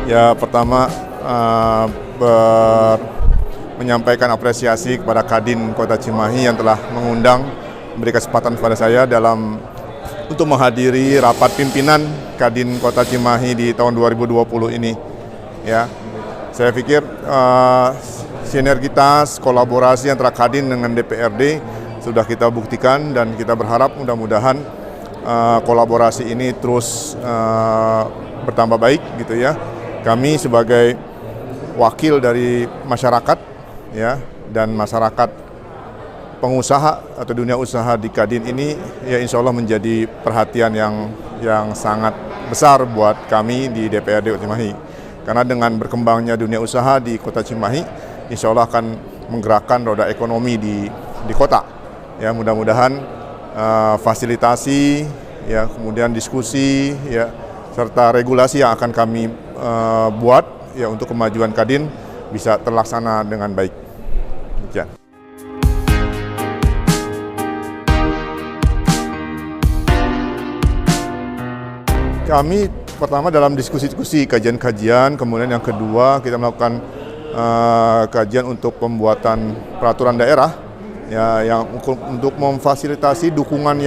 Ya pertama menyampaikan apresiasi kepada Kadin Kota Cimahi yang telah memberi kesempatan kepada saya untuk menghadiri rapat pimpinan Kadin Kota Cimahi di tahun 2020 ini. Ya, saya pikir sinergitas kolaborasi antara Kadin dengan DPRD sudah kita buktikan dan kita berharap mudah-mudahan kolaborasi ini terus bertambah baik gitu ya. Kami sebagai wakil dari masyarakat ya dan masyarakat pengusaha atau dunia usaha di Kadin ini ya insya Allah menjadi perhatian yang sangat besar buat kami di DPRD Kota Cimahi. Karena dengan berkembangnya dunia usaha di Kota Cimahi, insya Allah akan menggerakkan roda ekonomi di kota. Ya mudah-mudahan fasilitasi ya kemudian diskusi ya serta regulasi yang akan kami buat ya untuk kemajuan Kadin bisa terlaksana dengan baik. Demikian. Kami pertama dalam diskusi-diskusi, kajian-kajian, kemudian yang kedua kita melakukan kajian untuk pembuatan peraturan daerah ya yang untuk memfasilitasi dukungan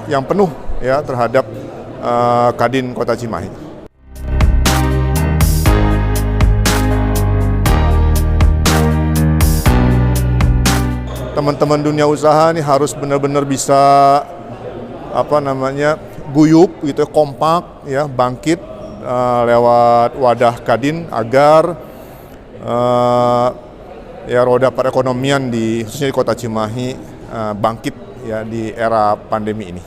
yang penuh ya terhadap Kadin Kota Cimahi. Teman-teman dunia usaha ini harus benar-benar bisa guyup gitu, kompak ya, bangkit lewat wadah Kadin agar ya roda perekonomian khususnya di Kota Cimahi bangkit ya di era pandemi ini.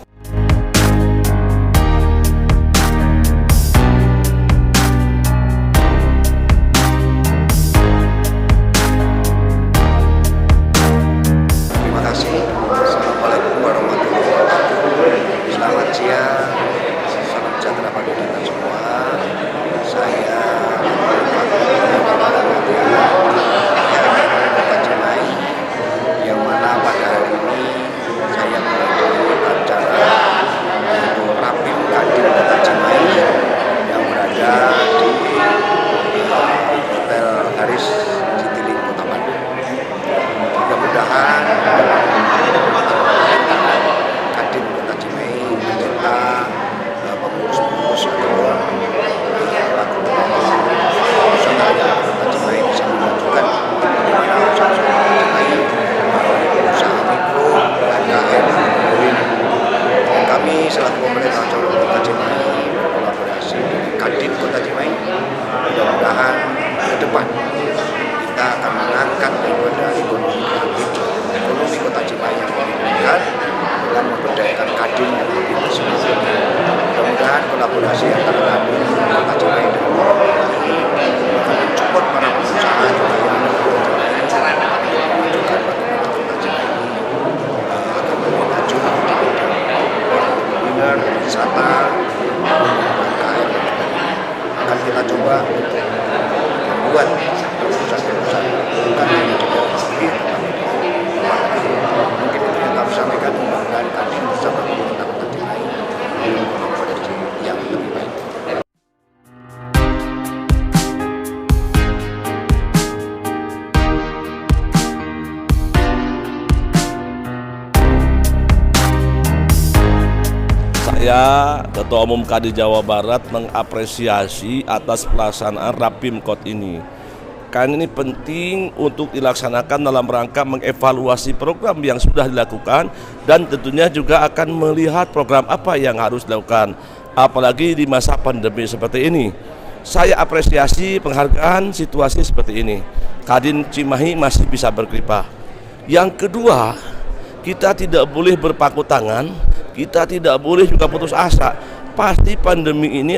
Terima kasih. Assalamualaikum warahmatullahi wabarakatuh. Selamat siang. Salam sejahtera bagi kita semua. Saya Kota Cimahi, yang mana pada hari ini saya menghadiri acara yaitu Rapim Kadin Kota Cimahi yang berada di Hotel Haris Citylink Kota Bandung. Mudah-mudahan Kadin Kota Cimahi beserta pengurus-pengurus atau pelaku usaha yang Kota Cimahi bisa memajukan bagaimana usaha Kota Cimahi, usaha mikro, UMKM, dan kami selaku pemerintah Kota Cimahi berkolaborasi dengan Kadin Kota Cimahi. Mudah-mudahan ke depan kita akan mengangkat daripada ekonomi kreatif, ekonomi Kota Cimahi yang lebih meningkat dengan memberdayakan Kadin yang lebih bersemangat. Mudah-mudahan kolaborasi antara Kadin Kota Cimahi dan pemerintah ini akan mensupport para pengusaha juga yang ada di Kota Cimahi untuk memajukan bagaimana Kota Cimahi akan lebih maju di bidang kuliner, wisata, UMKM dan sebagainya. Akan kita coba untuk membuat perusahaan-perusahaan bukan hanya di dalam negeri tetapi di luar negeri. Mungkin itu yang kami sampaikan, mudah-mudahan Kadin bersama pemerintah Kota Cimahi membangun kondisi yang lebih baik. Saya, Ketua Umum Kadin Jawa Barat, mengapresiasi atas pelaksanaan Rapim Kod ini. Karena ini penting untuk dilaksanakan dalam rangka mengevaluasi program yang sudah dilakukan dan tentunya juga akan melihat program apa yang harus dilakukan, apalagi di masa pandemi seperti ini. Saya apresiasi penghargaan situasi seperti ini. Kadin Cimahi masih bisa berkiprah. Yang kedua, kita tidak boleh berpangku tangan, kita tidak boleh juga putus asa. Pasti pandemi ini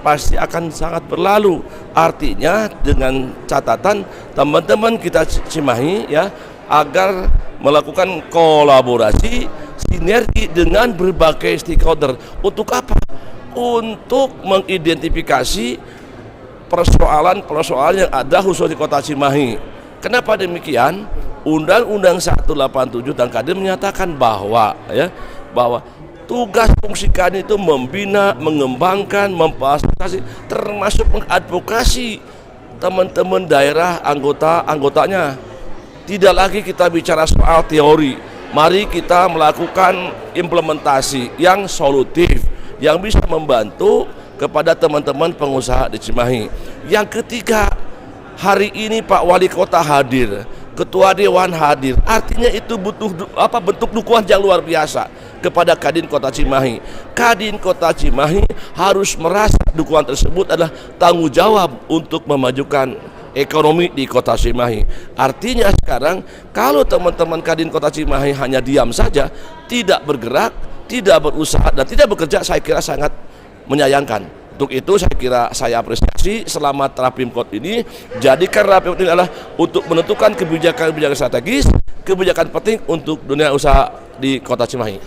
pasti akan sangat berlalu. Artinya dengan catatan teman-teman kita Cimahi ya agar melakukan kolaborasi sinergi dengan berbagai stakeholder. Untuk apa? Untuk mengidentifikasi persoalan-persoalan yang ada khusus di Kota Cimahi. Kenapa demikian? Undang-Undang 187 dan Kadin menyatakan bahwa Tugas fungsi Kadin itu membina, mengembangkan, memfasilitasi, termasuk mengadvokasi teman-teman daerah anggotanya. Tidak lagi kita bicara soal teori, mari kita melakukan implementasi yang solutif, yang bisa membantu kepada teman-teman pengusaha di Cimahi. Yang ketiga, hari ini Pak Wali Kota hadir, Ketua Dewan hadir, artinya itu butuh bentuk dukungan yang luar biasa kepada Kadin Kota Cimahi. Kadin Kota Cimahi harus merasa dukungan tersebut adalah tanggung jawab untuk memajukan ekonomi di Kota Cimahi. Artinya sekarang kalau teman-teman Kadin Kota Cimahi hanya diam saja, tidak bergerak, tidak berusaha dan tidak bekerja, saya kira sangat menyayangkan. Untuk itu saya kira saya apresiasi selama Rapimkot ini. Jadikan Rapimkot ini adalah untuk menentukan kebijakan-kebijakan strategis, kebijakan penting untuk dunia usaha di Kota Cimahi.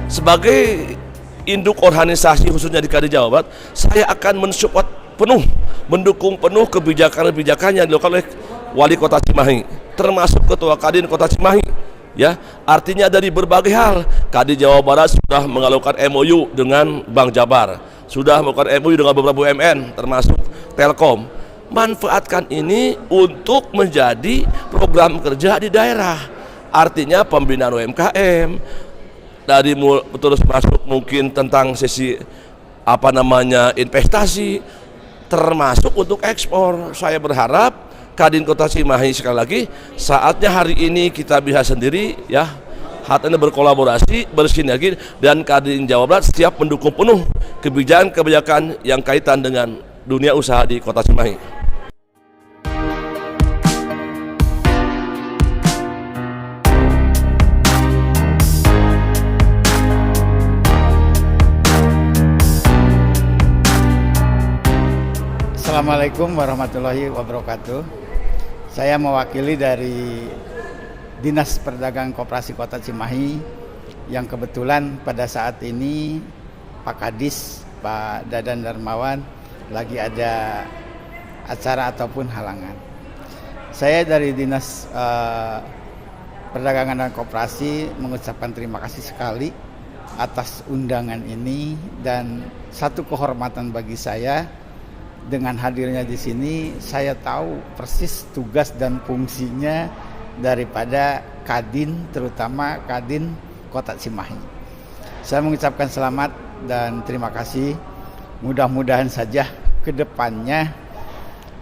Sebagai induk organisasi khususnya di Kadin Jawa Barat, saya akan mensupport penuh, mendukung penuh kebijakan-kebijakan yang dilakukan oleh Wali Kota Cimahi, termasuk Ketua Kadin Kota Cimahi. Ya, artinya dari berbagai hal, Kadin Jawa Barat sudah mengalukan MOU dengan Bank Jabar, sudah melakukan MOU dengan beberapa BUMN, termasuk Telkom. Manfaatkan ini untuk menjadi program kerja di daerah. Artinya pembinaan UMKM, dari terus masuk mungkin tentang sisi investasi, termasuk untuk ekspor. Saya berharap Kadin Kota Cimahi sekali lagi saatnya hari ini kita bisa sendiri ya, saatnya berkolaborasi, bersinergi, dan Kadin Jawa Barat siap mendukung penuh kebijakan-kebijakan yang kaitan dengan dunia usaha di Kota Cimahi. Assalamualaikum warahmatullahi wabarakatuh. Saya mewakili dari Dinas Perdagangan Koperasi Kota Cimahi yang kebetulan pada saat ini Pak Kadis, Pak Dadan Darmawan lagi ada acara ataupun halangan. Saya dari Dinas Perdagangan dan Koperasi mengucapkan terima kasih sekali atas undangan ini, dan satu kehormatan bagi saya dengan hadirnya di sini. Saya tahu persis tugas dan fungsinya daripada Kadin, terutama Kadin Kota Cimahi. Saya mengucapkan selamat dan terima kasih. Mudah-mudahan saja ke depannya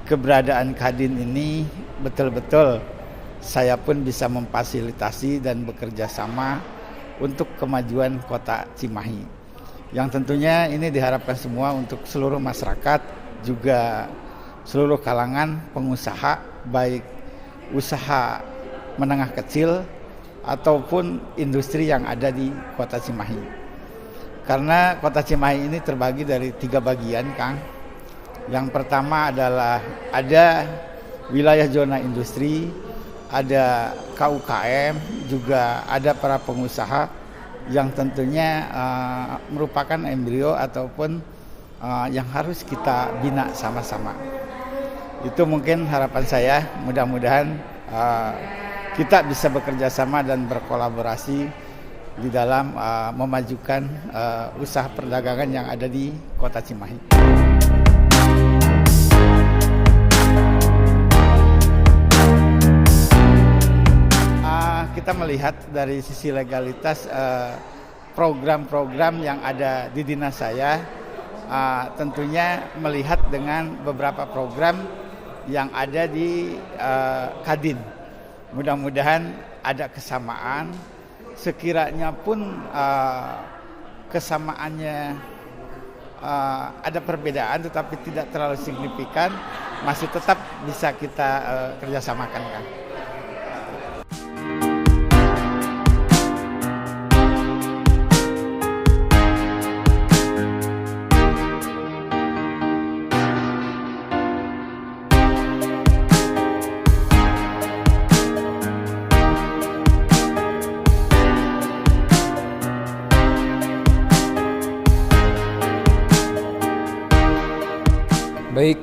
keberadaan Kadin ini betul-betul saya pun bisa memfasilitasi dan bekerja sama untuk kemajuan Kota Cimahi. Yang tentunya ini diharapkan semua untuk seluruh masyarakat, juga seluruh kalangan pengusaha, baik usaha menengah kecil ataupun industri yang ada di Kota Cimahi. Karena Kota Cimahi ini terbagi dari 3 bagian, Kang. Yang pertama adalah ada wilayah zona industri, ada KUKM, juga ada para pengusaha yang tentunya merupakan embrio ataupun yang harus kita bina sama-sama. Itu mungkin harapan saya, mudah-mudahan kita bisa bekerja sama dan berkolaborasi di dalam memajukan usaha perdagangan yang ada di Kota Cimahi. Kita melihat dari sisi legalitas program-program yang ada di dinas saya, tentunya melihat dengan beberapa program yang ada di Kadin. Mudah-mudahan ada kesamaan, sekiranya pun kesamaannya ada perbedaan tetapi tidak terlalu signifikan, masih tetap bisa kita kerjasamakan, Kang. Baik,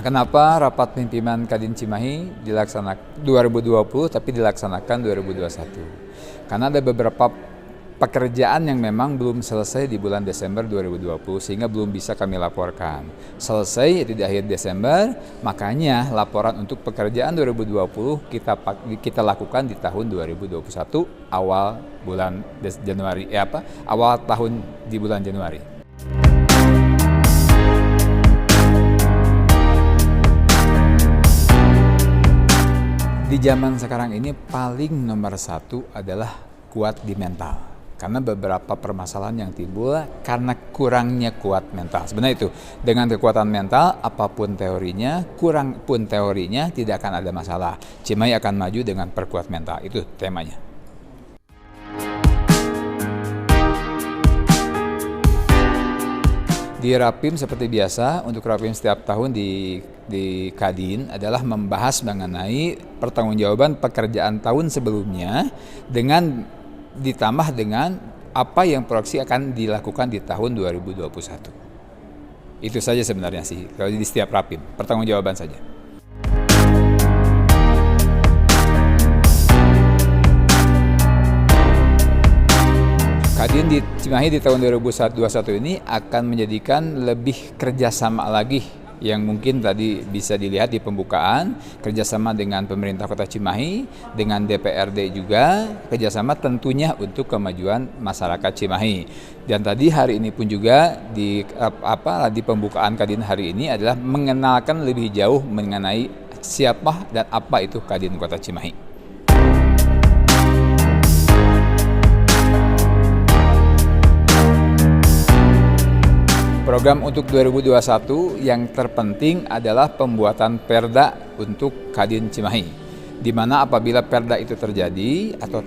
kenapa rapat pimpinan Kadin Cimahi dilaksanakan 2020 tapi dilaksanakan 2021? Karena ada beberapa pekerjaan yang memang belum selesai di bulan Desember 2020 sehingga belum bisa kami laporkan. Selesai itu di akhir Desember, makanya laporan untuk pekerjaan 2020 kita lakukan di tahun 2021 awal bulan Januari awal tahun di bulan Januari. Di zaman sekarang ini paling nomor satu adalah kuat di mental. Karena beberapa permasalahan yang timbul karena kurangnya kuat mental. Sebenarnya itu, dengan kekuatan mental, apapun teorinya, kurang pun teorinya, tidak akan ada masalah. Cimahi akan maju dengan perkuat mental, itu temanya. Di Rapim seperti biasa, untuk Rapim setiap tahun di Kadin adalah membahas mengenai pertanggungjawaban pekerjaan tahun sebelumnya dengan ditambah dengan apa yang proyeksi akan dilakukan di tahun 2021. Itu saja sebenarnya sih, kalau di setiap Rapim, pertanggungjawaban saja. Kadin di Cimahi di tahun 2021 ini akan menjadikan lebih kerjasama lagi yang mungkin tadi bisa dilihat di pembukaan, kerjasama dengan pemerintah Kota Cimahi, dengan DPRD juga, kerjasama tentunya untuk kemajuan masyarakat Cimahi. Dan tadi hari ini pun juga di pembukaan Kadin hari ini adalah mengenalkan lebih jauh mengenai siapa dan apa itu Kadin Kota Cimahi. Program untuk 2021 yang terpenting adalah pembuatan perda untuk Kadin Cimahi, di mana apabila perda itu terjadi atau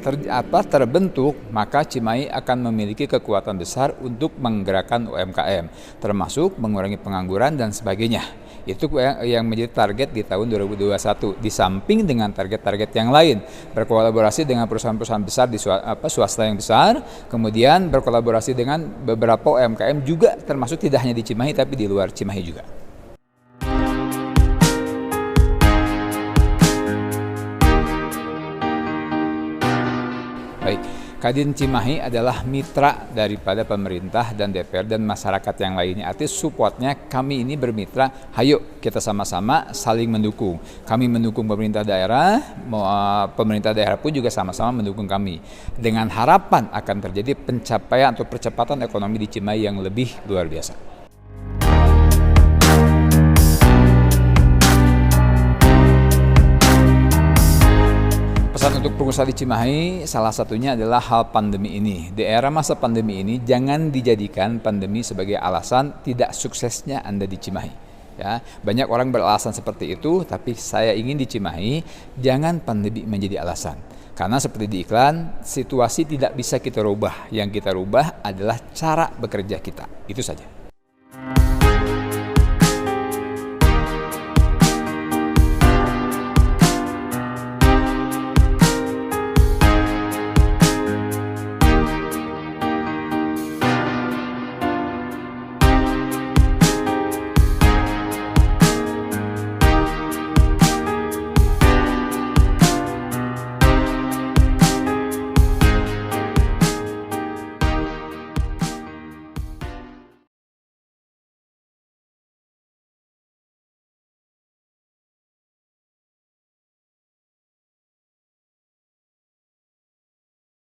terbentuk, maka Cimahi akan memiliki kekuatan besar untuk menggerakkan UMKM, termasuk mengurangi pengangguran dan sebagainya. Itu yang menjadi target di tahun 2021, di samping dengan target-target yang lain, berkolaborasi dengan perusahaan-perusahaan besar di swasta yang besar, kemudian berkolaborasi dengan beberapa UMKM juga, termasuk tidak hanya di Cimahi tapi di luar Cimahi juga. Baik, Kadin Cimahi adalah mitra daripada pemerintah dan DPR dan masyarakat yang lainnya. Artinya supportnya kami ini bermitra, ayo kita sama-sama saling mendukung. Kami mendukung pemerintah daerah pun juga sama-sama mendukung kami. Dengan harapan akan terjadi pencapaian atau percepatan ekonomi di Cimahi yang lebih luar biasa. Pesan untuk pengusaha di Cimahi salah satunya adalah hal pandemi ini. Di era masa pandemi ini jangan dijadikan pandemi sebagai alasan tidak suksesnya Anda di Cimahi. Ya, banyak orang beralasan seperti itu, tapi saya ingin di Cimahi jangan pandemi menjadi alasan. Karena seperti di iklan, situasi tidak bisa kita rubah. Yang kita rubah adalah cara bekerja kita. Itu saja.